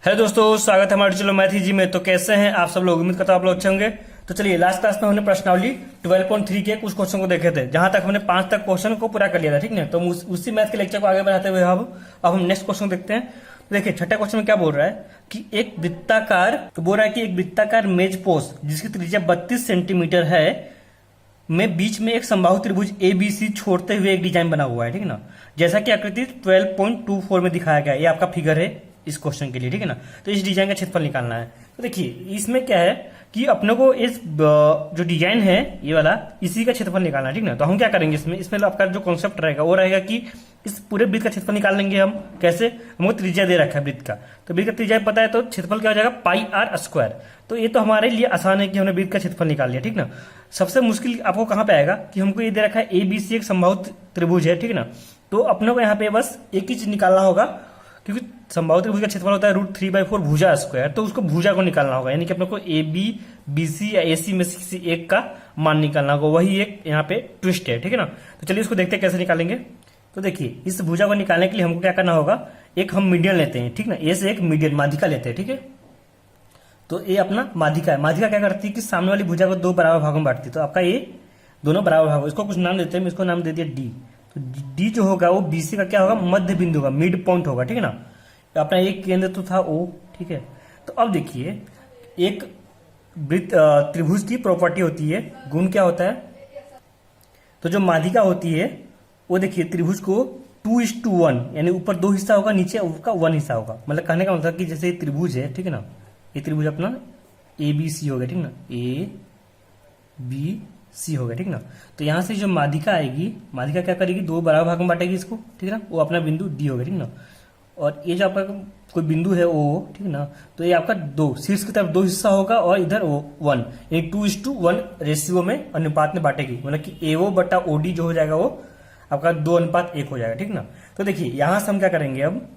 Hello दोस्तों, स्वागत है हमारे चलो मैथी जी में। तो कैसे हैं आप सब लोग? उम्मीद करता हूं आप लोग अच्छे होंगे। तो चलिए, लास्ट क्लास में हमने प्रश्नावली 12.3 के कुछ क्वेश्चन को देखे थे, जहां तक हमने 5 तक क्वेश्चन को पूरा कर लिया था। ठीक है, तो उसी मैथ के लेक्चर को आगे बढ़ाते हुए अब हम नेक्स्ट क्वेश्चन देखते हैं। तो देखिए, छठा क्वेश्चन में क्या बोल रहा है कि एक वृत्ताकार मेज पोस्ट जिसकी त्रिज्या 32 सेंटीमीटर है में बीच में एक समबाहु त्रिभुज ABC छोड़ते हुए एक डिजाइन बना हुआ है। ठीक है ना, जैसा कि आकृति 12.24 में दिखाया गया है। ये आपका फिगर है इस क्वेश्चन के लिए। ठीक है ना, तो इस डिजाइन का क्षेत्रफल निकालना है। तो देखिए, इसमें क्या है कि अपने को इस जो डिजाइन है ये वाला, इसी का क्षेत्रफल निकालना है। ठीक है ना, तो हम क्या करेंगे इसमें आपका जो कॉन्सेप्ट रहेगा वो रहेगा कि इस पूरे वृत्त का क्षेत्रफल निकाल लेंगे हम। कैसे? हमको त्रिज्या दे रखा है वृत्त का, तो वृत्त का त्रिज्या पता है, तो क्षेत्रफल क्या हो जाएगा πr²। तो ये तो हमारे लिए आसान है कि हमने वृत्त का क्षेत्रफल निकाल लिया। ठीक ना, सबसे मुश्किल आपको कहां पे आएगा कि हमको ये दे रखा है ABC एक समबाहु त्रिभुज है। ठीक है ना, तो अपने को यहाँ पे बस एक ही चीज निकालना होगा, क्योंकि समबाहु त्रिभुज का क्षेत्रफल होता है √3/4 भुजा स्क्वायर। तो उसको भुजा को निकालना होगा, यानी कि अपने को AB BC या AC में से किसी एक का मान निकालना होगा। वही एक यहाँ पे ट्विस्ट है। ठीक है ना, तो चलिए इसको देखते हैं कैसे निकालेंगे। तो देखिए, इस भुजा को निकालने के लिए हमको क्या करना होगा, एक हम मीडियन लेते हैं। ठीक ना, ए से एक मीडियन माध्यिका लेते हैं। ठीक है, तो ये अपना माध्यिका है। माध्यिका क्या करती है कि सामने वाली भुजा को 2 बराबर भागों में बांटती है। तो आपका ये दोनों बराबर भाग, इसको कुछ नाम देते हैं। इसको नाम दे दिया D। तो D जो होगा वो BC का क्या होगा, मध्य बिंदु का मिड पॉइंट होगा। ठीक है ना, तो अपना एक केंद्र तो था O। ठीक है, तो अब देखिए, एक त्रिभुज की प्रॉपर्टी होती है, गुण क्या होता है, तो जो माध्यिका होती है वो देखिए त्रिभुज को 2:1, यानी ऊपर 2 हिस्सा होगा, नीचे उसका 1 हिस्सा होगा। मतलब कहने का मतलब कि जैसे ये त्रिभुज है, ठीक है ना, ये त्रिभुज अपना ABC हो गया। ठीक ना, ABC हो गया। ठीक ना, तो यहां से जो माध्यिका आएगी, माध्यिका क्या करेगी, 2 बराबर भाग में बांटेगी इसको। ठीक है ना, वो अपना बिंदु D हो गया। ठीक ना, और ये जो आपका कोई बिंदु है O, ठीक है ना, तो ये आपका 2 शीर्ष की तरफ 2 हिस्सा होगा और इधर 1, यानी 2:1 रेशियो में अनुपात में बांटेगी। मतलब कि AO बटा OD जो हो जाएगा वो आपका 2:1 हो जाएगा। ठीक ना, तो देखिए यहां से हम क्या करेंगे, अब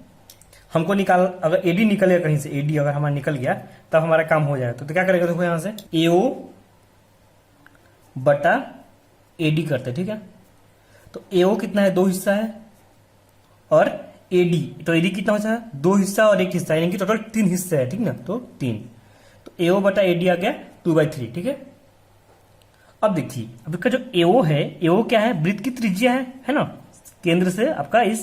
हमको अगर AD निकलेगा कहीं से, AD अगर हमारा निकल गया तब हमारा काम हो जाएगा। तो क्या करेगा, देखो यहां से AO बटा AD करते। ठीक है, तो AO कितना है, 2 हिस्सा है, और AD, तो AD कितना होता है, 2 हिस्सा और 1 हिस्सा, यानी कि टोटल 3 हिस्से है। ठीक ना, तो 3, तो AO बटा AD आ गया 2/3। ठीक है, अब देखिए, अब इसका जो AO है, AO क्या है, वृत्त की त्रिज्या है ना, केंद्र से आपका ये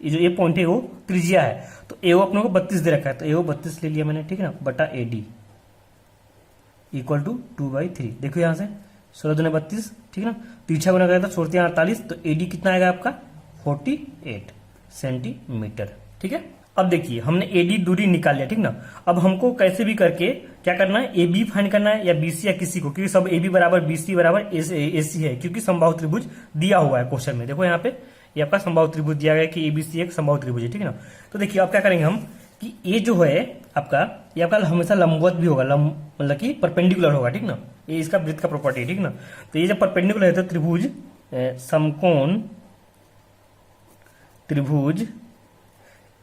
जो पॉइंट है वो त्रिज्या है। तो AO अपने को 32 दे रखा है, तो AO 32 ले लिया मैंने। ठीक है ना, बटा AD इक्वल टू 2/3। देखो यहां से 16 दूने 32। ठीक है ना, तिरछा गुना करेगा तो 48, तो AD कितना आएगा आपका 48 सेंटीमीटर। ठीक है, अब देखिए हमने AD दूरी निकाल लिया। ठीक ना, अब हमको कैसे भी करके क्या करना है, AB फाइंड करना है, या BC, या किसी को, क्योंकि सब AB बराबर BC बराबर AC है, क्योंकि समबाहु त्रिभुज दिया हुआ है क्वेश्चन में। देखो यहाँ पे ये आपका समबाहु त्रिभुज दिया गया है कि ABC एक समबाहु त्रिभुज है। ठीक है ना, तो देखिए अब क्या करेंगे हम कि ये जो है आपका, ये आपका हमेशा लंबवत भी होगा, मतलब कि परपेंडिकुलर होगा। ठीक ना, ये इसका वृत्त का प्रॉपर्टी है। ठीक ना, तो ये जब परपेंडिकुलर है तो त्रिभुज समकोण त्रिभुज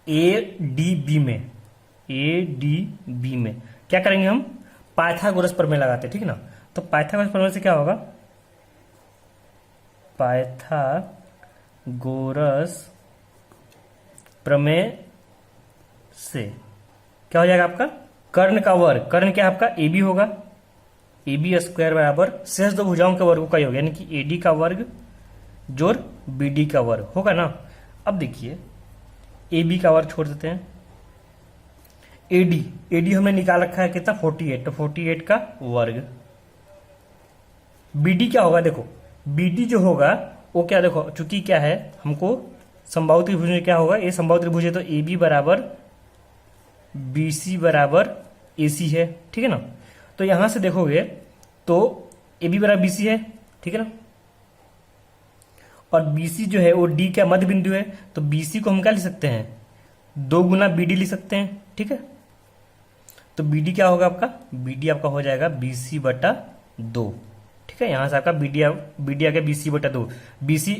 ADB में क्या करेंगे हम, पाइथागोरस प्रमेय लगाते हैं। ठीक है ना, तो पाइथागोरस प्रमेय से क्या होगा, पाइथागोरस प्रमेय से क्या हो जाएगा आपका, कर्ण का वर्ग, कर्ण क्या आपका AB होगा, AB² बराबर शेष 2 भुजाओं के वर्ग का योग, यानी कि AD का वर्ग जोड़ BD का वर्ग होगा ना। अब देखिए AB का वर्ग छोड़ देते हैं, AD हमने निकाल रखा है कितना, 48, तो 48 का वर्ग। BD क्या होगा, देखो BD जो होगा वो क्या, देखो चूंकि क्या है, हमको समबाहु त्रिभुज में क्या होगा, ये समबाहु त्रिभुज है, तो AB बराबर BC बराबर AC है। ठीक है ना, तो यहां से देखोगे तो AB बराबर BC है। ठीक है ना, और BC जो है वो D का मध्य बिंदु है, तो BC को हम क्या लिख सकते हैं, 2 गुना BD लिख सकते हैं। ठीक है, तो BD क्या होगा आपका, BD आपका हो जाएगा BC बटा 2। ठीक है, यहां से आपका BD आ गया BC बटा 2। BC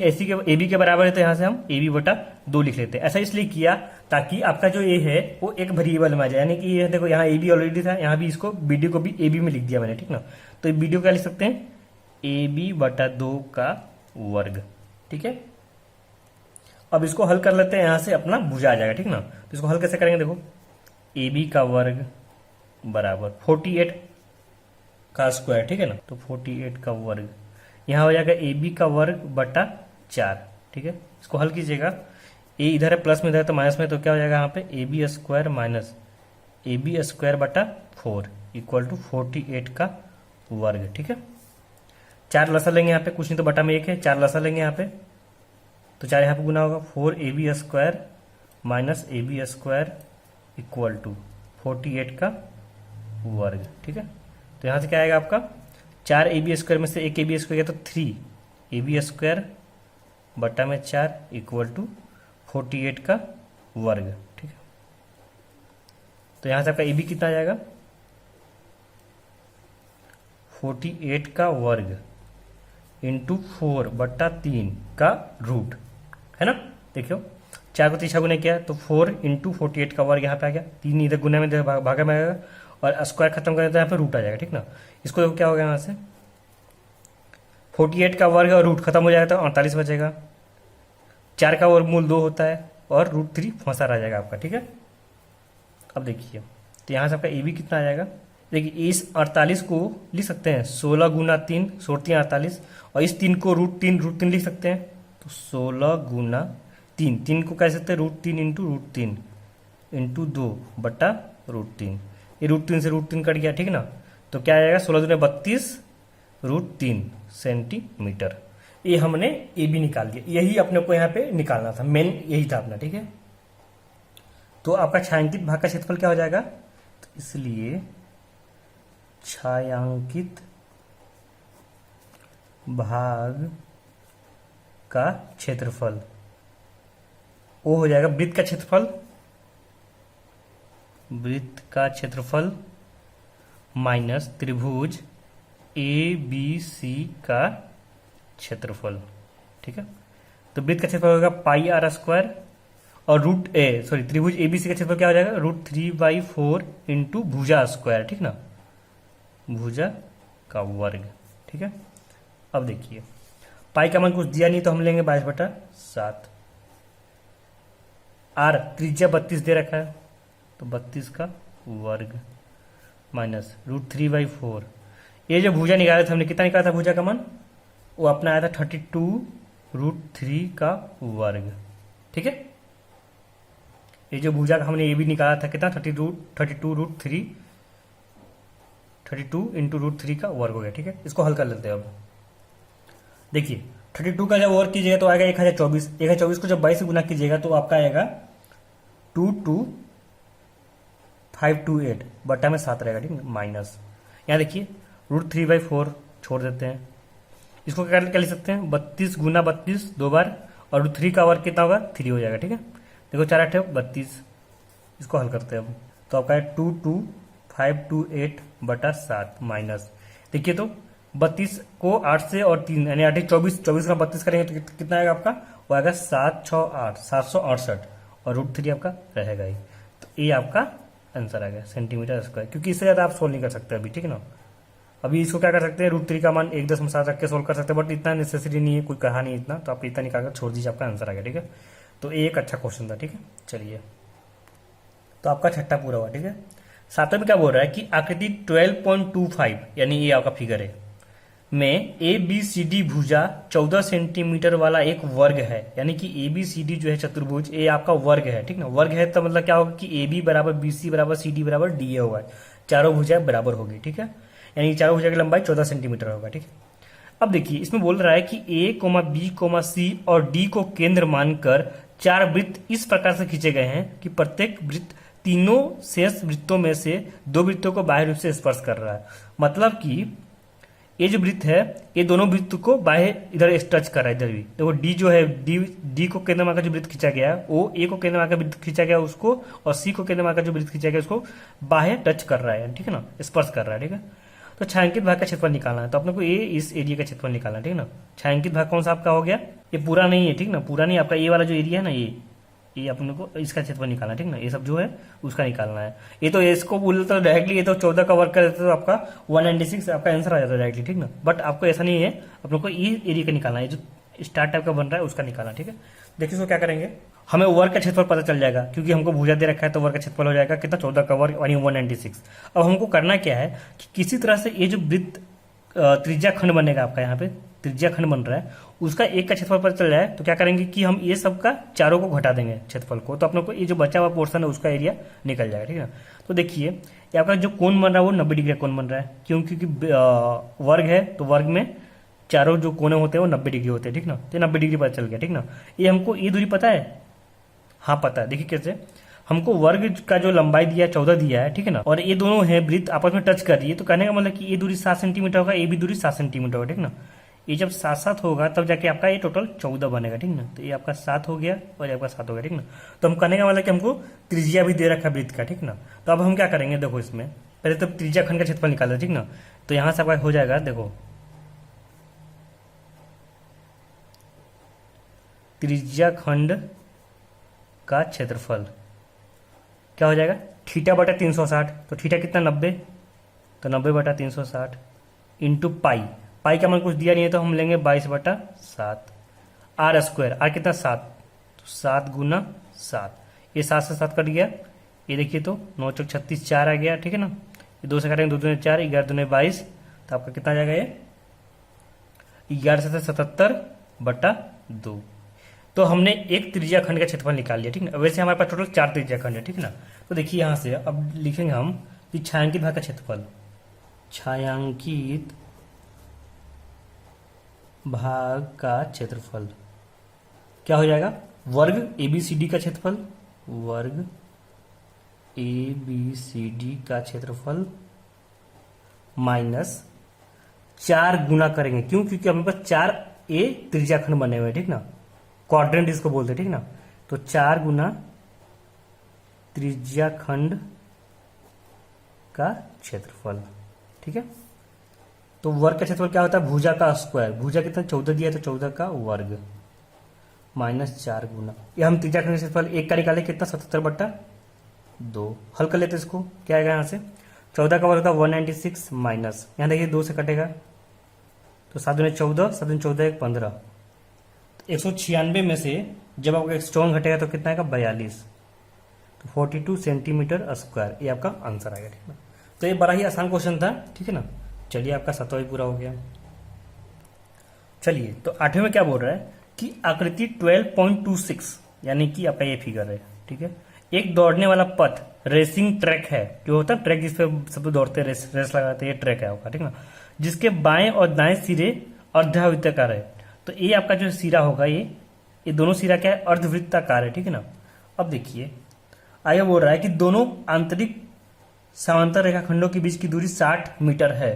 AB के बराबर है, तो यहां से हम AB बटा 2 लिख लेते हैं। ऐसा इसलिए किया ताकि आपका जो A है वो एक वेरिएबल में आ जाए, यानी कि ये देखो यहाँ AB ऑलरेडी था, यहाँ भी इसको BD को भी AB में लिख दिया मैंने। ठीक ना, तो BD को क्या लिख सकते हैं, AB बटा 2 का वर्ग। ठीक है, अब इसको हल कर लेते हैं, यहां से अपना भुजा आ जाएगा। ठीक ना, तो इसको हल कैसे करेंगे, देखो ए बी का वर्ग बराबर 48 का स्क्वायर, ठीक है ना। तो 48 का वर्ग यहाँ हो जाएगा ए बी का वर्ग बटा 4, ठीक है। इसको हल कीजिएगा, ए इधर है प्लस में, इधर है तो माइनस में, तो क्या हो जाएगा यहाँ पे A B square minus A B square बटा 4 इक्वल टू 48 का वर्ग, ठीक है। 4 लसा लेंगे यहाँ पे, कुछ नहीं तो बटा में 1 है, 4 लसा लेंगे यहाँ पे, तो 4 यहाँ पे गुना होगा, 4 A B square minus A B square equal to 48 का वर्ग, ठीक है। तो यहाँ से क्या आएगा आपका 4 ए बी स्क्वायर में से 1 ए बी स्क्वायर गया तो 3 ए बी स्क्वायर बटा में 4 इक्वल टू 48 का वर्ग, ठीक है। तो यहाँ से आपका ए बी कितना आ जाएगा 48 का वर्ग इंटू 4 बटा 3 का रूट, है ना। देखियो 4 को 3 गुना किया तो 4 इंटू 48 का वर्ग यहाँ पे आ गया, 3 इधर गुना में भागा में आएगा और स्क्वायर खत्म करें तो यहाँ पे रूट आ जाएगा, ठीक ना। इसको देखो क्या हो गया, यहाँ से 48 का वर्ग और रूट खत्म हो जाएगा तो 48 बचेगा, 4 का वर्गमूल 2 होता है और √3 फंसा रह जाएगा आपका, ठीक है। अब देखिए तो यहाँ से आपका ए बी कितना आ जाएगा, देखिए इस 48 को लिख सकते हैं 16 गुना 3 16 48 और इस 3 को √3 लिख सकते हैं, तो 16 गुना 3 को कह सकते हैं √3 इंटू 2 बटा √3, ये √3 से √3 कट गया, ठीक ना। तो क्या आएगा 16 दूनी 32 √3 सेंटीमीटर। ये हमने ए बी निकाल दिया, यही अपने को यहाँ पे निकालना था, मेन यही था अपना, ठीक है। तो आपका छायांकित भाग का क्षेत्रफल क्या हो जाएगा, तो इसलिए छायांकित भाग का क्षेत्रफल वो हो जाएगा वृत्त का क्षेत्रफल माइनस त्रिभुज ए बी सी का क्षेत्रफल, ठीक है। तो वृत्त का क्षेत्रफल होगा पाई आर स्क्वायर और त्रिभुज एबीसी का क्षेत्रफल क्या हो जाएगा √3/4 इंटू भुजा स्क्वायर, ठीक ना, भुजा का वर्ग, ठीक है। अब देखिए पाई का मान कुछ दिया नहीं तो हम लेंगे 22/7, आर त्रिज्या 32 दे रखा है तो 32 का वर्ग माइनस √3/4, ये जो भुजा निकाला था हमने, कितना निकाला था भुजा का मान, वो अपना आया था 32√3 का वर्ग, ठीक है। ये जो भुजा का हमने ये भी निकाला था कितना 32 इंटू √3 का वर्ग हो गया, ठीक है। इसको हल कर लेते हैं। अब देखिए 32 का जब वर्ग कीजिएगा तो आएगा 1024, 1024 को जब 22 से गुना कीजिएगा तो आपका आएगा 22528 बटा में 7 रहेगा, ठीक है, माइनस यहाँ देखिए √3/4 छोड़ देते हैं, इसको क्या लिख सकते हैं 32 गुना 32 2 बार और √3 का वर्ग कितना होगा 3 हो जाएगा, ठीक है। देखो 4 8 32, इसको हल करते हैं अब तो आपका है 22528 बटा 7 माइनस, देखिए तो 32 को 8 से और 3 यानी 8 24 24 का 32 करेंगे तो कितना आएगा आपका, वो आएगा 768 768 और √3 आपका रहेगा ही। तो ये आपका आंसर आ गया सेंटीमीटर स्क्वायर, क्योंकि इससे ज़्यादा आप सोल्व नहीं कर सकते अभी, ठीक है ना। अभी इसको क्या कर सकते हैं √3 का मान 1.7 रख के सोल्व कर सकते हैं, बट इतना नेसेसरी नहीं है, कोई कहा नहीं इतना, तो आप इतना निकाल कर छोड़ दीजिए, आपका आंसर आ गया, ठीक है। तो ये एक अच्छा क्वेश्चन था, ठीक है। चलिए तो आपका छठा पूरा हुआ, ठीक है। सातवें में क्या बोल रहा है कि आकृति 12.25 यानी ये आपका फिगर है में ए बी सी डी भुजा 14 सेंटीमीटर वाला एक वर्ग है, यानी कि ए बी सी डी जो है चतुर्भुज ये आपका वर्ग है, ठीक ना। वर्ग है तो मतलब क्या होगा कि ए बी बराबर बी सी बराबर सी डी बराबर डी ए होगा, चारों भुजा बराबर होगी, ठीक है, यानी चारों भुजा की लंबाई 14 सेंटीमीटर होगा, ठीक है। अब देखिए इसमें बोल रहा है कि ए बी सी और डी को केंद्र मानकर 4 वृत्त इस प्रकार से खींचे गए हैं कि प्रत्येक वृत्त तीनों शेष वृत्तों में से 2 वृत्तों को बाह्य रूप से स्पर्श कर रहा है। मतलब कि ये जो वृत्त है ये दोनों वृत्त को बाह्य इधर टच कर रहा है, इधर भी देखो डी जो है डी को केंद्र मानकर जो वृत्त खींचा गया है वो ए को केंद्र मानकर वृत्त खींचा गया उसको, और सी को केंद्र मानकर जो वृत्त खींचा गया उसको बाह्य टच कर रहा है, ठीक है ना, स्पर्श कर रहा है, ठीक है। तो छायांकित भाग का क्षेत्रफल निकालना है, तो अपने को ये इस एरिया का क्षेत्रफल निकालना है, ठीक है ना। छायांकित भाग कौन सा आपका हो गया, ये पूरा नहीं है, ठीक ना, पूरा नहीं, आपका ये वाला जो एरिया है ना ये अपने को इसका क्षेत्रफल निकालना है, ठीक ना, ये सब जो है उसका निकालना है। ये तो इसको बोलता डायरेक्टली, ये तो 14 का वर्क कर देते तो आपका 196 आपका आंसर आ जाता है डायरेक्टली, ठीक ना। बट आपको ऐसा नहीं है, अपने को ये एरिया का निकालना है, जो स्टार्ट टाइप का बन रहा है उसका निकालना, ठीक है। देखिए इसको क्या करेंगे, हमें वर्ग का क्षेत्रफल पता चल जाएगा, क्योंकि हमको भुजा दे रखा है तो वर्ग का क्षेत्रफल हो जाएगा कितना, 14 का वर्ग यानी 196। अब हमको करना क्या है कि किसी तरह से ये जो वृत्त त्रिज्या खंड बनेगा आपका, यहाँ पे त्रिज्या खंड बन रहा है, उसका एक का क्षेत्रफल पता चल जाए तो क्या करेंगे कि हम ये सब का चारों को घटा देंगे क्षेत्रफल को, तो अपने को ये जो बचा हुआ पोर्शन है उसका एरिया निकल जाएगा, ठीक है। तो देखिए ये आपका जो कोण बन रहा है वो 90 डिग्री का कोण बन रहा है, क्योंकि वर्ग है तो वर्ग में चारों जो कोने होते हैं वो 90 डिग्री होते हैं, ठीक ना। तो 90 डिग्री पता चल गया, ठीक ना। ये हमको ये दूरी पता है, हाँ पता है। देखिए कैसे, हमको वर्ग का जो लंबाई दिया है 14 दिया है, ठीक है ना, और ये दोनों है वृत्त आपस में टच कर रही है, तो कहने का मतलब कि ये दूरी 7 सेंटीमीटर होगा, ये भी दूरी 7 सेंटीमीटर होगा, ठीक ना। ये जब 7-7 होगा तब जाके आपका ये टोटल 14 बनेगा, ठीक ना। तो ये आपका 7 हो गया और ये आपका 7 हो गया, ठीक ना। तो हम कहने का मतलब कि हमको त्रिज्या भी दे रखा है वृत्त का, ठीक ना। तो अब हम क्या करेंगे, देखो इसमें पहले तो त्रिज्या खंड का क्षेत्रफल निकाला, ठीक ना। तो यहां से आपका हो जाएगा, देखो त्रिज्या खंड का क्षेत्रफल क्या हो जाएगा, थीटा बटा 360, तो थीटा कितना 90, तो 90 बटा 360 इंटू पाई, पाई का मान कुछ दिया नहीं है तो हम लेंगे 22 बटा 7, आर स्क्वायर, आर कितना 7, तो 7 गुना 7, ये 7 से 7 कट गया, ये देखिए तो 9 चौक 36 4 आ गया, ठीक है ना। ये 2 से कटेंगे 2 दूने 4, 11 दूने 22, तो आपका कितना आ जाएगा ये 11 से 77 बटा 2। तो हमने एक त्रिज्या खंड का क्षेत्रफल निकाल लिया, ठीक ना। वैसे हमारे पास टोटल 4 त्रिज्या खंड है, ठीक ना। तो देखिए यहां से अब लिखेंगे हम कि छायांकित भाग का क्षेत्रफल, छायांकित भाग का क्षेत्रफल क्या हो जाएगा, वर्ग एबीसीडी का क्षेत्रफल, वर्ग एबीसीडी का क्षेत्रफल माइनस 4 गुना करेंगे, क्यों, क्योंकि हमारे पास 4 ए त्रिज्या खंड बने हुए, ठीक ना, क्वाड्रेंट इसको बोलते हैं, ठीक ना। तो 4 गुना त्रिज्या खंड का क्षेत्रफल, ठीक है। तो वर्ग का क्षेत्रफल क्या होता है, भुजा का स्क्वायर, भुजा कितना 14 दिया है तो 14 का वर्ग माइनस 4 गुना, ये हम त्रिज्या खंड का क्षेत्रफल एक का निकाले कितना 77 बटा 2, हल कर लेते इसको, क्या आएगा यहाँ से 14 का वर्ग होता 196 माइनस, यहाँ देखिए 2 से कटेगा तो 7 दूने 14, 7 दूने 14 1 15, 196 में से जब आपका स्टोन घटेगा तो कितना आएगा 42, तो 42 सेंटीमीटर स्क्वायर, ये आपका आंसर आएगा, ठीक है। तो ये बड़ा ही आसान क्वेश्चन था, ठीक है ना। चलिए आपका 7वां भी पूरा हो गया। चलिए तो 8वें में क्या बोल रहा है कि आकृति 12.26 यानी कि आपका ये फिगर है, ठीक है। एक दौड़ने वाला पथ रेसिंग ट्रैक है, जो होता है ट्रैक जिसपे सब दौड़ते रेस लगाते हैं, ये ट्रैक है आपका, ठीक है ना, जिसके बाएं और दाएं सिरे अर्धवृत्ताकार है। तो ये आपका जो सिरा होगा ये दोनों सिरा क्या है, अर्धवृत्ताकार है, ठीक है ना। अब देखिए आगे बोल रहा है कि दोनों आंतरिक समांतर रेखाखंडों के बीच की दूरी 60 मीटर है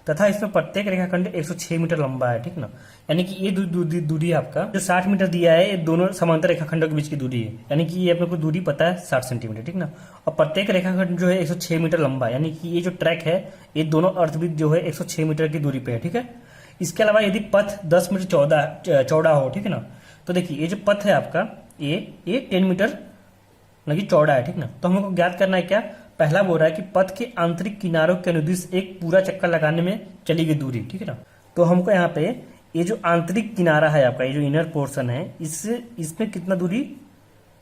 तथा इसमें प्रत्येक रेखाखंड 106 मीटर लंबा है, ठीक ना। यानी कि ये दूरी आपका जो 60 मीटर दिया है, ये दोनों समांतर रेखाखंडों के बीच की दूरी है, यानी कि ये अपने को दूरी पता है 60 सेंटीमीटर, ठीक ना। और प्रत्येक रेखाखंड जो है 106 मीटर लंबा है, यानी कि ये जो ट्रैक है ये दोनों अर्धवृत्त जो है 106 मीटर की दूरी पे है, ठीक है। इसके अलावा यदि पथ 10 मीटर चौड़ा हो, ठीक है ना, तो देखिए ये जो पथ है आपका ये 10 मीटर मतलब चौड़ा है, ठीक ना। तो हमको ज्ञात करना है क्या, पहला बोल रहा है कि पथ के आंतरिक किनारों के अनुदिश एक पूरा चक्कर लगाने में चली गई दूरी, ठीक है ना। तो हमको यहाँ पे ये जो आंतरिक किनारा है आपका, ये जो इनर पोर्शन है, इसमें कितना दूरी,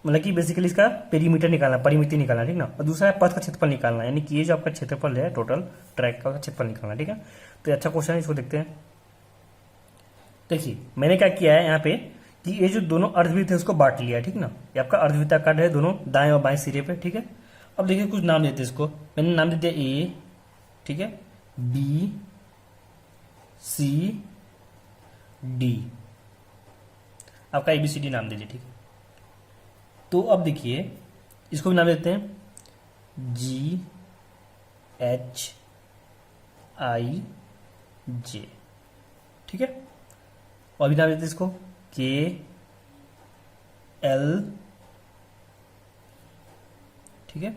मतलब कि बेसिकली इसका पेरीमीटर निकालना, परिमिति निकालना, ठीक ना। और दूसरा है पथ का क्षेत्रफल निकालना, यानी कि ये जो आपका क्षेत्रफल है टोटल ट्रैक का क्षेत्रफल निकालना, ठीक है। तो अच्छा क्वेश्चन है, इसको देखते हैं। देखिए मैंने क्या किया है यहाँ पे कि ये जो दोनों अर्धवृत्त है उसको बांट लिया है, ठीक ना। ये आपका अर्धवृत्ताकार है दोनों दाएं और बाएं सिरे पे, ठीक है। अब देखिए कुछ नाम देते हैं इसको, मैंने नाम दे दिया ए, ठीक है, बी सी डी, आपका एबीसीडी नाम दीजिए, ठीक है। तो अब देखिए इसको भी नाम देते हैं जी एच आई जे, ठीक है। और भी नाम देते हैं इसको के एल, ठीक है।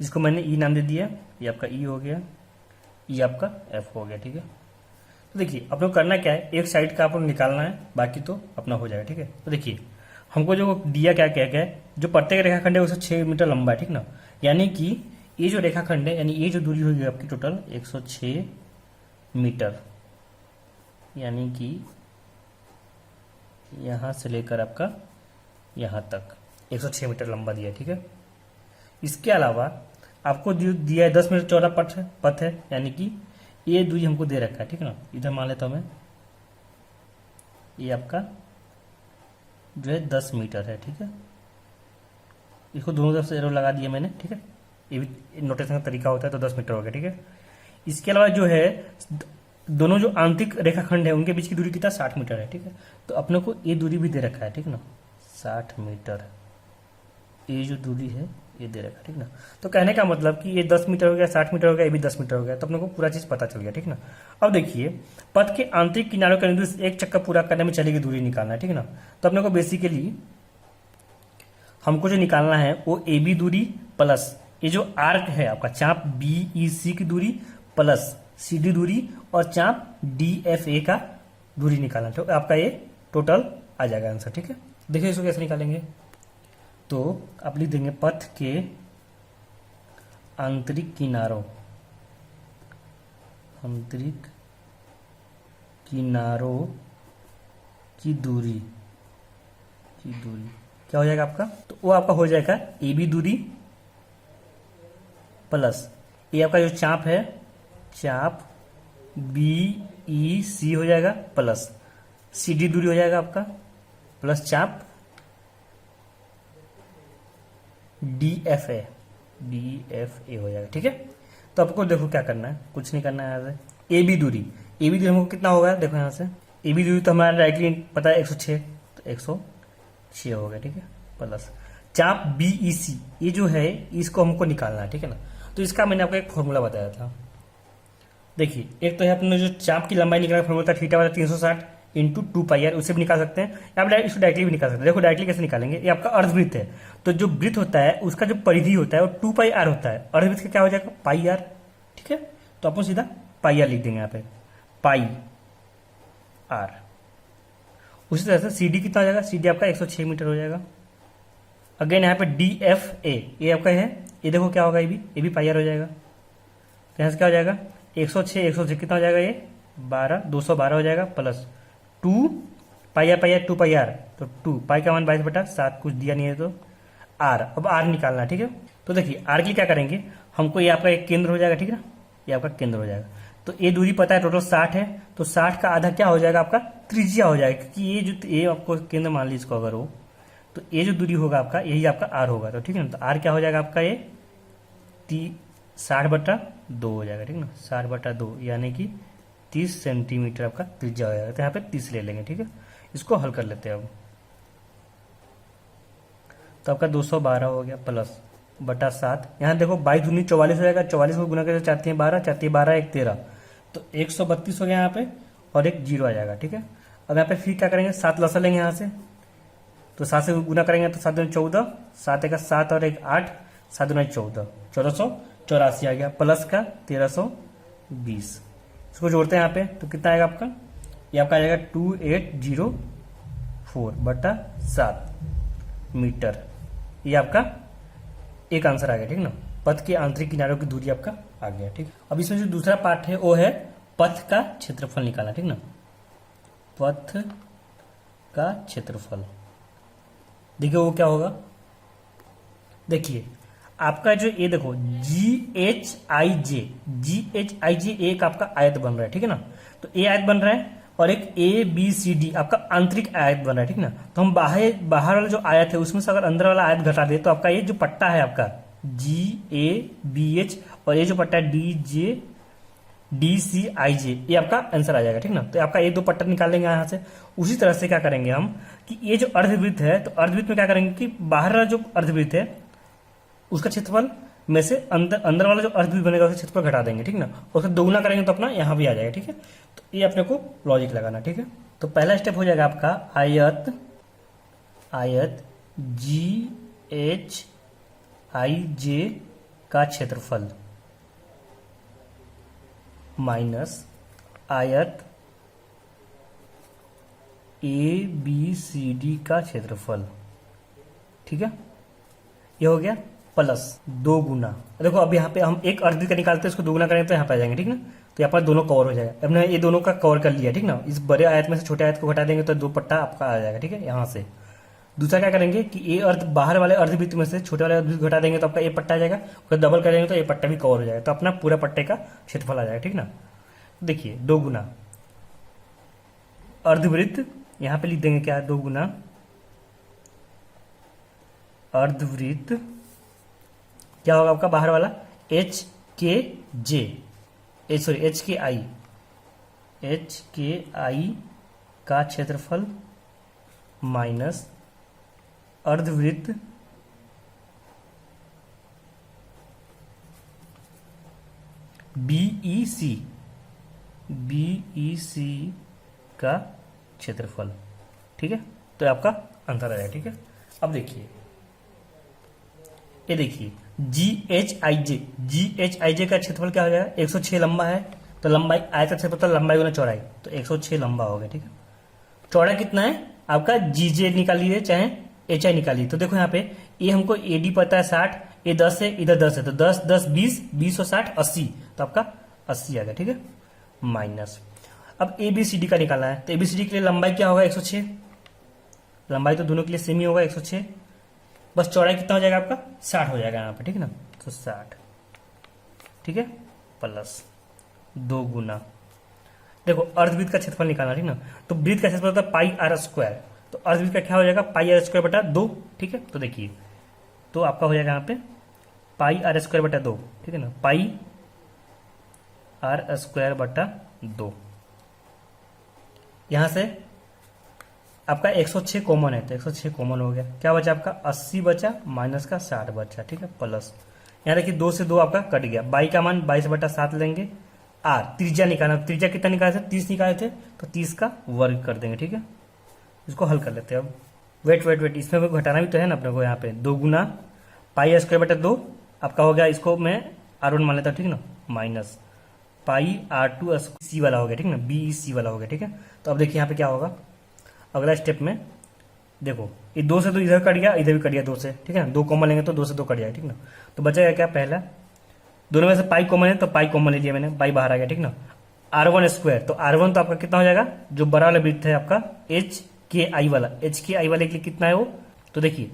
इसको मैंने ई नाम दे दिया, ये आपका ई हो गया, ये आपका एफ हो गया, ठीक है। तो देखिए अपने को करना क्या है, एक साइड का आपको निकालना है, बाकी तो अपना हो जाएगा, ठीक है। तो देखिए हमको जो दिया क्या क्या क्या है, जो प्रत्येक रेखाखंड है उससे 6 मीटर लंबा है, ठीक ना। यानी कि ये जो रेखाखंड है, यानी ये जो दूरी होगी आपकी टोटल 106 मीटर, यानी कि यहाँ से लेकर आपका यहाँ तक 106 मीटर लंबा दिया है, ठीक है। इसके अलावा आपको दिया है 10 मीटर चौड़ा पथ है, यानी कि ये दूरी हमको दे रखा है, ठीक है ना। इधर मान लेता हूँ मैं, ये आपका जो है 10 मीटर है, ठीक है। इसको दोनों तरफ से एरो लगा दिया मैंने, ठीक है। ये भी नोटेशन का तरीका होता है, तो 10 मीटर हो गया, ठीक है। इसके अलावा जो है दोनों जो आंतरिक रेखाखंड है उनके बीच की दूरी कितना 60 मीटर है, ठीक है। तो अपने को ये दूरी भी दे रखा है, ठीक ना, 60 मीटर ये जो दूरी है ये दे रखा है, ठीक ना। तो कहने का मतलब कि ये 10 मीटर हो गया, 60 मीटर हो गया, ये भी 10 मीटर हो गया, तो अपने को पूरा चीज पता चल गया, ठीक ना। अब देखिए पथ के आंतरिक किनारों के अनुदिश एक चक्कर पूरा करने में चलेगी दूरी निकालना है, ठीक ना। तो अपने को बेसिकली हमको जो निकालना है वो ए बी दूरी प्लस ये जो आर्क है आपका चाप बी ई सी की दूरी प्लस सी डी दूरी और चाप डी एफ ए का दूरी निकालना, तो आपका ये टोटल आ जाएगा आंसर, ठीक है। देखिए इसको कैसे निकालेंगे, तो आप लिख देंगे पथ के आंतरिक किनारों की दूरी क्या हो जाएगा आपका, तो वो आपका हो जाएगा ए बी दूरी प्लस ये आपका जो चाप है चाप बी ई सी हो जाएगा प्लस सी डी दूरी हो जाएगा आपका प्लस चाप डी एफ ए हो जाएगा, ठीक है। तो आपको देखो क्या करना है, कुछ नहीं करना है। यहाँ से ए बी दूरी हमको कितना होगा, देखो यहाँ से ए बी दूरी तो हमारा डायरेक्टली पता है 106, तो 106 हो गया, ठीक है। प्लस चाप बी ई सी ये जो है इसको हमको निकालना है, ठीक है ना। तो इसका मैंने आपको एक फॉर्मूला बताया था, देखिए एक तो है अपने जो चाप की लंबाई निकालने का फॉर्मूला था थीटा वाला 360 इंटू 2 पाई आर, उसे भी निकाल सकते हैं, या आप इसको डायरेक्टली भी निकाल सकते हैं। देखो डायरेक्टली कैसे निकालेंगे, ये आपका अर्धवृत्त है, तो जो वृत्त होता है उसका जो परिधि होता है वो 2 पाई आर होता है, अर्धवृत्त का क्या हो जाएगा पाई आर, ठीक है। तो अपन सीधा पाई आर लिख देंगे यहाँ पे, पाई आर। उसी तरह से सी डी कितना हो जाएगा, सी डी आपका 106 मीटर हो जाएगा। अगेन यहाँ पे डी एफ ए ये आपका है, ये देखो क्या होगा, ये भी पाई आर हो जाएगा। तो यहाँ से क्या हो जाएगा 106 कितना हो जाएगा, ये 212 हो जाएगा plus 2 pi R 2 pi R, तो 2 पाई का मान 22/7, कुछ दिया नहीं है तो आर। अब आर निकालना, ठीक है। तो देखिए आर के लिए क्या करेंगे, हमको ये आपका एक केंद्र हो जाएगा, ठीक है ना, ये आपका केंद्र हो जाएगा। तो ये दूरी पता है टोटल 60 है, तो 60 का आधा क्या हो जाएगा आपका त्रिज्या हो जाएगा, क्योंकि ये आपको केंद्र मान लीजिए इसको अगर हो, तो ये जो दूरी होगा आपका यही आपका आर होगा, तो ठीक है ना। तो आर क्या हो जाएगा आपका, ये 60/2 हो जाएगा, ठीक है ना, 60/2 यानी कि 30 सेंटीमीटर आपका त्रिज्या हो जाएगा। तो यहाँ पे 30 ले लेंगे, ठीक है। इसको हल कर लेते हैं अब, तो आपका 212 हो गया प्लस बटा 7, यहाँ देखो 22 दूनी 44 हो जाएगा, 44 को गुना करके चाहते हैं 12, चाहते हैं 12 1 13, तो 132 हो गया यहाँ पे और एक 0 आ जाएगा, ठीक है। अब यहाँ पे फिर क्या करेंगे, 7 लसा लेंगे यहाँ से, तो 7 से गुना करेंगे तो 7 दूनी 14, 7 एक 7 और एक 8, 7 दूनी 14, 1484 आ गया प्लस का 1320। इसको जोड़ते हैं यहाँ पे तो कितना आएगा आपका, ये आपका आ जाएगा 2804/7 मीटर। ये आपका एक आंसर आ गया, ठीक ना। पथ के आंतरिक किनारों की दूरी आपका आ गया, ठीक। अब इसमें जो दूसरा पार्ट है वो है पथ का क्षेत्रफल निकालना, ठीक ना। पथ का क्षेत्रफल देखिए वो क्या होगा, देखिए आपका जो ये देखो GHIJ एक आपका आयत बन रहा है, ठीक है ना। तो ए आयत बन रहा है और एक ABCD आपका आंतरिक आयत बन रहा है, ठीक ना। तो हम बाहर वाला जो आयत है उसमें से अगर अंदर वाला आयत घटा दे तो आपका ये जो पट्टा है आपका GABH और ये जो पट्टा है DCIJ ये आपका आंसर आ जाएगा, ठीक ना। तो आपका ये दो पट्टा निकालेंगे यहाँ से। उसी तरह से क्या करेंगे हम कि ये जो अर्धवृत्त है, तो अर्धवृत्त में क्या करेंगे कि बाहर वाला जो अर्धवृत्त है उसका क्षेत्रफल में से अंदर वाला जो अर्धवृत्त बनेगा उसका क्षेत्रफल घटा देंगे, ठीक ना। उसका दोगुना करेंगे तो अपना यहाँ भी आ जाएगा, ठीक है। तो ये अपने को लॉजिक लगाना, ठीक है। तो पहला स्टेप हो जाएगा आपका आयत GHIJ का क्षेत्रफल माइनस आयत ABCD का क्षेत्रफल, ठीक है। ये हो गया प्लस 2 गुना, देखो अब यहाँ पे हम एक अर्धवृत्त का निकालते हैं, इसको 2 गुना करेंगे तो यहाँ पे आ जाएंगे, ठीक ना। तो यहाँ पर दोनों कवर हो जाएगा। अब हमने ये दोनों का कवर कर लिया, ठीक ना। इस बड़े आयत में से छोटे आयत को घटा देंगे तो 2 पट्टा आपका आ जाएगा, ठीक है। यहाँ से दूसरा क्या करेंगे कि ये अर्ध बाहर वाले अर्धवृत्त में से छोटे वाले अर्धवृत्त घटा देंगे तो आपका ये पट्टा आ जाएगा, उसको डबल करेंगे तो ये पट्टा भी कवर हो जाएगा, तो अपना पूरा पट्टे का क्षेत्रफल आ जाएगा, ठीक ना। देखिए 2 गुना अर्धवृत्त, यहाँ पे लिख देंगे क्या, 2 गुना अर्धवृत्त, क्या होगा आपका बाहर वाला एच के आई का क्षेत्रफल माइनस अर्धवृत्त बीईसी का क्षेत्रफल, ठीक है। तो आपका आंसर आ जाएगा, ठीक है। अब देखिए, ये देखिए GHIJ का क्षेत्रफल क्या हो जाएगा, 106 लंबा है तो लंबाई आयत का क्षेत्रफल लंबाई गुना चौड़ाई, तो 106 लंबा हो गया, ठीक है। चौड़ा कितना है आपका, GJ निकालिए चाहे HI निकालिए। तो देखो यहाँ पे ये हमको AD पता है 60, ये 10 है, इधर 10 है, तो 10 10 20 20 और 60 80, तो आपका 80 आ गया, ठीक है। माइनस अब ABCD का निकालना है, तो ABCD के लिए लंबाई क्या होगा 106, लंबाई तो दोनों के लिए सेम ही होगा 106, बस चौड़ाई कितना हो जाएगा आपका 60 हो जाएगा यहाँ पे, ठीक है ना। तो 60, ठीक है, प्लस 2 गुना, देखो अर्धवृत्त का क्षेत्रफल निकालना, ठीक ना। तो वृत्त का क्षेत्रफल होता है पाई आर स्क्वायर, तो अर्धवृत्त का क्या हो जाएगा पाई आर स्क्वायर बटा 2, ठीक है। तो देखिए तो आपका हो जाएगा यहाँ पे पाई आर स्क्वायर बटा 2, ठीक है ना, पाई आर स्क्वायर बटा 2। यहां से आपका 106 कॉमन है, तो 106 कॉमन हो गया, क्या बचा आपका 80 बचा, माइनस का 60 बचा, ठीक है, प्लस यहाँ देखिए 2 से 2 आपका कट गया, बाई का मान 22 बटा 7 लेंगे। आर त्रिज्या निकालना, त्रिज्या कितना निकाले थे 30 निकाले थे, तो 30 का वर्ग कर देंगे, ठीक है। इसको हल कर लेते हैं अब। वेट इसमें घटाना भी तो है ना अपने को, यहाँ पे 2 गुना पाई स्क्वायर बटा 2 आपका हो गया, इसको मैं R1 मान लेता हूँ, ठीक ना, माइनस पाई R2 सी वाला हो गया, ठीक ना, BEC वाला हो गया, ठीक है। तो अब देखिए यहाँ पे क्या होगा, अगला स्टेप में देखो ये 2 से 2 इधर कट गया, इधर भी कट गया 2 से, ठीक है ना, 2 कॉमन लेंगे तो 2 से 2 कट जाएगा, ठीक ना। तो बचेगा क्या, पहला दोनों में से पाई कॉमन है तो पाई कॉमन ले लिया मैंने, पाई बाहर आ गया, ठीक ना। R1 स्क्वायर, तो R1 तो आपका कितना हो जाएगा, जो बड़ा वाला वृत्त है आपका HKI वाला, HKI वाले के लिए कितना है वो, तो देखिए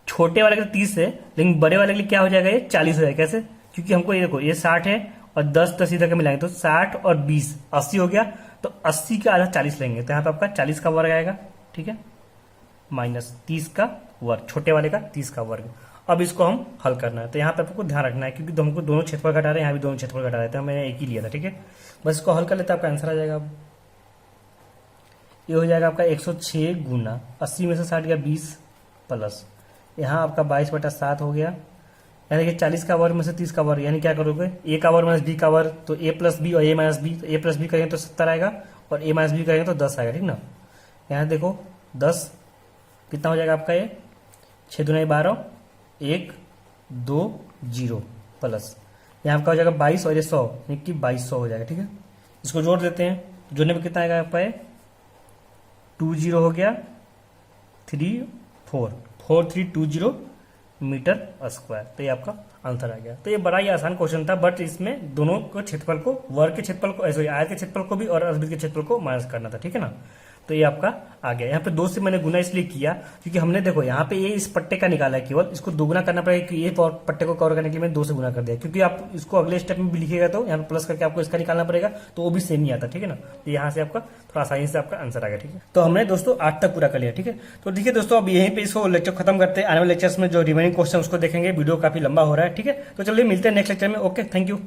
छोटे वाले के लिए 30 है, लेकिन बड़े वाले के लिए क्या हो जाएगा, ये 40 हो जाएगा। कैसे, क्योंकि हमको ये देखो ये 60 है और 10 10 इधर के मिलाएंगे तो 60 और 20 80 हो गया, तो 80 का आधा 40 लेंगे, तो यहाँ पे आपका 40 का वर्ग आएगा, ठीक है, माइनस 30 का वर्ग, छोटे वाले का 30 का वर्ग। अब इसको हम हल करना है, तो यहाँ पे आपको ध्यान रखना है क्योंकि हमको दोनों क्षेत्रफल घटा रहे हैं, यहाँ भी दोनों क्षेत्रफल घटा रहे थे, मैंने एक ही लिया था, ठीक है। बस इसको हल कर लेते हैं, आपका आंसर आ जाएगा। अब ये हो जाएगा आपका 106 गुना 80 में से 60 गया 20, प्लस यहाँ आपका 22 बटा 7 हो गया, यानी कि 40 का वर्ग में से 30 का वर्ग, यानी क्या करोगे A का वर्ग माइनस B का वर्ग, तो A प्लस बी और A माइनस बी, तो A प्लस बी करेंगे तो 70 आएगा और A माइनस बी करेंगे तो 10 आएगा, ठीक ना। यहाँ देखो 10 कितना हो जाएगा आपका, ये 6 दूना 12 1 2 0, प्लस यहाँ आपका हो जाएगा 22 और ये 100, यानी कि 2200 हो जाएगा, ठीक है। इसको जोड़ देते हैं, जोड़ने में कितना आएगा आपका, 20 हो गया 4320 मीटर स्क्वायर, तो ये आपका आंसर आ गया। तो ये बड़ा ही आसान क्वेश्चन था, बट इसमें दोनों को क्षेत्रफल को, वर्ग के क्षेत्रफल को, सॉरी आयत के क्षेत्रफल को भी और अर्धवृत्त के क्षेत्रफल को माइनस करना था, ठीक है ना। तो ये आपका आ गया। यहाँ पे 2 से मैंने गुना इसलिए किया क्योंकि हमने देखो यहाँ पे ये इस पट्टे का निकाला है, केवल इसको 2 गुना करना पड़ेगा कि ये पट्टे को कवर करने के लिए मैंने 2 से गुना कर दिया, क्योंकि आप इसको अगले स्टेप में भी लिखिएगा तो यहाँ पे प्लस करके आपको इसका निकालना पड़ेगा, तो वो भी सेम ही आता, ठीक है ना। तो यहाँ से आपका थोड़ा आसानी से आपका आंसर आ गया, ठीक है। तो हमने दोस्तों 8 तक पूरा कर लिया, ठीक है। तो देखिए दोस्तों अब यहीं पे इसको लेक्चर खत्म करते हैं, आने वाले लेक्चर्स में जो रिमेनिंग क्वेश्चन उसको देखेंगे, वीडियो काफी लंबा हो रहा है, ठीक है। तो चलिए मिलते हैं नेक्स्ट लेक्चर में, ओके, थैंक यू।